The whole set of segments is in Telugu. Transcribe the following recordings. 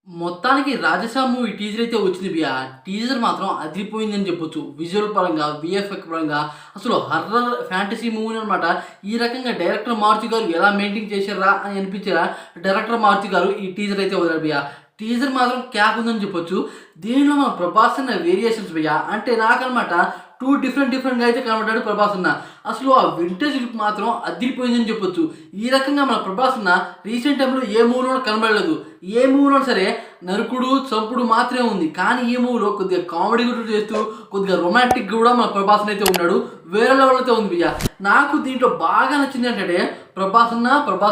మొత్తానికి 'రాజసాబ్' మూవీ టీజర్ అయితే వచ్చింది బియా. టీజర్ మాత్రం అదిరిపోయిందని చెప్పొచ్చు. విజువల్ పరంగా, వీఎఫ్ఎక్స్ పరంగా అసలు హర్రర్ ఫ్యాంటసీ మూవీ అనమాట. ఈ రకంగా డైరెక్టర్ మారుతి గారు ఎలా మెయింటైన్ చేశారా అని అనిపించేలా డైరెక్టర్ మారుతి గారు ఈ టీజర్ అయితే వదిలారు బియా. టీజర్ మాత్రం క్యాక్ ఉందని చెప్పొచ్చు. దీనిలో మన ప్రభాస్ అన్న వేరియేషన్స్ బియా. అంటే నాకనమాట 2 డిఫరెంట్‌గా అయితే కనపడ్డాడు ప్రభాస్ అన్న. అసలు ఆ వింటేజ్ లుక్ మాత్రం అదిరిపోయిందని చెప్పొచ్చు. ఈ రకంగా మన ప్రభాస్ అన్న రీసెంట్ టైమ్‌లో ఏ మూవీలోనూ కనబడలేదు. ఏ మూవీలోను సరే నరుకుడు, చంపుడు మాత్రమే ఉంది. కానీ ఈ మూవీలో కొద్దిగా కామెడీ కూడా చేస్తూ, కొద్దిగా రొమాంటిక్ కూడా మన ప్రభాస్ అయితే ఉన్నాడు. వేరే లెవెల్ అయితే ఉంది బియ్య. నాకు దీంట్లో బాగా నచ్చింది ఏంటంటే ప్రభాస్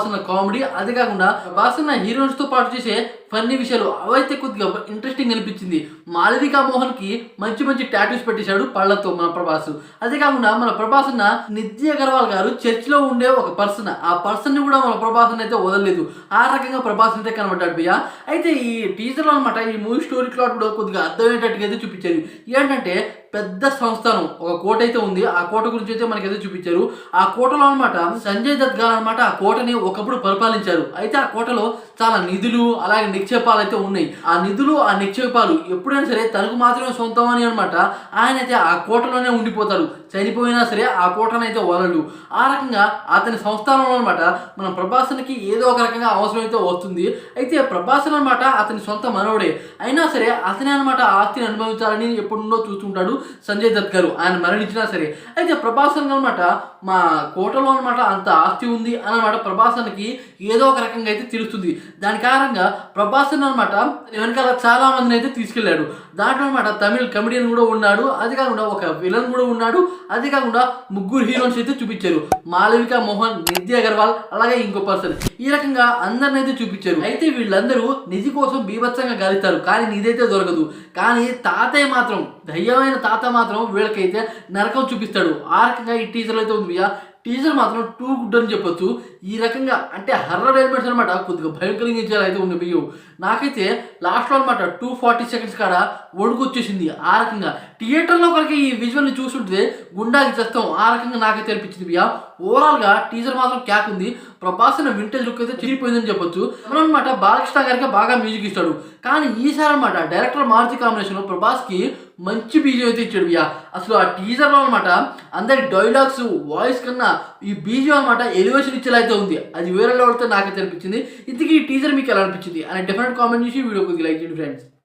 అన్న కామెడీ, అదే కాకుండా ప్రభాస్ అన్న హీరోయిన్స్‌తో పాటు చేసే ఫన్నీ విషయాలు అవైతే కొద్దిగా ఇంట్రెస్టింగ్ అనిపించింది. మాళవిక మోహన్‌కి మంచి టాటూస్ పెట్టేశాడు పళ్ళతో మన ప్రభాస్. అదే కాకుండా మన ప్రభాస్ అన్న నిత్య అగర్వాల్ గారు చర్చిలో ఉండే ఒక పర్సన్. ఆ పర్సన్‌ని కూడా మన ప్రభాస్ అన్న అయితే వదలలేదు. ఆ రకంగా ప్రభాస్ అయితే కనబడ్డాడు భయ్య. అయితే ఈ టీజర్‌లో అనమాట ఈ మూవీ స్టోరీ ప్లాట్ కూడా కొద్దిగా అర్థమయ్యేటట్టుగా అయితే చూపించారు. ఏంటంటే పెద్ద సంస్థానం ఒక కోట అయితే ఉంది. ఆ కోట గురించి అయితే మనకైతే చూపించారు. ఆ కోటలో అనమాట సంజయ్ దత్ గారు అనమాట ఆ కోటని ఒకప్పుడు పరిపాలించారు. అయితే ఆ కోటలో చాలా నిధులు అలాగే నిక్షేపాలు అయితే ఉన్నాయి. ఆ నిధులు ఆ నిక్షేపాలు ఎప్పుడైనా సరే తనకు మాత్రమే సొంతం అని అనమాట ఆయన అయితే ఆ కోటలోనే ఉండిపోతారు. చనిపోయినా సరే ఆ కోటను అయితే వదలడు. ఆ రకంగా అతని సంస్థానంలో అనమాట మన ప్రభాస్‌కి ఏదో ఒక రకంగా అవసరం అయితే వస్తుంది. అయితే ప్రభాస్ అనమాట అతని సొంత మనవడే. అయినా సరే అతనే అనమాట ఆస్తిని అనుభవించాలని ఎప్పుడున్నో చూస్తుంటాడు సంజయ్ దత్ గారు. ఆయన మరణించినా సరే. అయితే ప్రభాస్ అనమాట మా కోటలో అనమాట అంత ఆస్తి ఉంది అనమాట ప్రభాస్‌కి ఏదో ఒక రకంగా అయితే తెలుస్తుంది. దాని కారణంగా ప్రభాస్ అనమాట వెనకాల చాలా మందిని అయితే తీసుకెళ్ళాడు. దాంట్లో అనమాట తమిళ్ కమెడియన్ కూడా ఉన్నాడు. అది కాకుండా ఒక విలన్ కూడా ఉన్నాడు. అది కాకుండా ముగ్గురు హీరోయిన్స్ అయితే చూపించారు. మాళవిక మోహన్, నిధి అగర్వాల్ అలాగే ఇంకో పర్సన్. ఈ రకంగా అందరిని అయితే చూపించారు. అయితే వీళ్ళందరూ నిధి కోసం బీభత్సంగా గాలిస్తారు. కానీ నిధి దొరకదు. కానీ తాతయ్య మాత్రం దయ్యమైన తాత మాత్రం వీళ్ళకైతే నరకం చూపిస్తాడు. ఆ రకంగా ఈ టీజర్లో అయితే ఉంది. టీజర్ మాత్రం టూ గుడ్ అని చెప్పొచ్చు. ఈ రకంగా అంటే హర్రర్ ఎలిమెంట్స్ అనమాట కొద్దిగా భయంకరంగా ఇచ్చేలా అయితే ఉంది బియ్యం. నాకైతే లాస్ట్లో అనమాట 240 సెకండ్స్ కాడ వణుకు వచ్చేసింది. ఆ రకంగా థియేటర్లో కనుక ఈ విజువల్ని చూస్తుంటే గుండాకి చేస్తాం. ఆ రకంగా నాకైతే అనిపించింది బియ్య. ఓవరాల్గా టీజర్ మాత్రం క్యాక్ ఉంది. ప్రభాస్ అన్న వింటేజ్ లుక్ అయితే చిరిగిపోయిందని చెప్పొచ్చు. అనమాట బాలకృష్ణ గారికి బాగా మ్యూజిక్ ఇస్తాడు. కానీ ఈసారి అనమాట డైరెక్టర్ మారుతి కాంబినేషన్లో ప్రభాస్కి మంచి బీజియం అయితే ఇచ్చాడు బియ్య. అసలు ఆ టీజర్లో అనమాట అందరి డైలాగ్స్ వాయిస్ కన్నా ఈ బీజియం అనమాట ఎలివేషన్ ఇచ్చేలా అయితే ఉంది. అది వేరే లెవెల్తో నాకైతే అనిపించింది. ఇంతకీ ఈ టీజర్ మీకు ఎలా అనిపించింది అని డెఫినెట్ కామెంట్ చేసి వీడియో కొద్దిగా లైక్ చేయండి ఫ్రెండ్స్.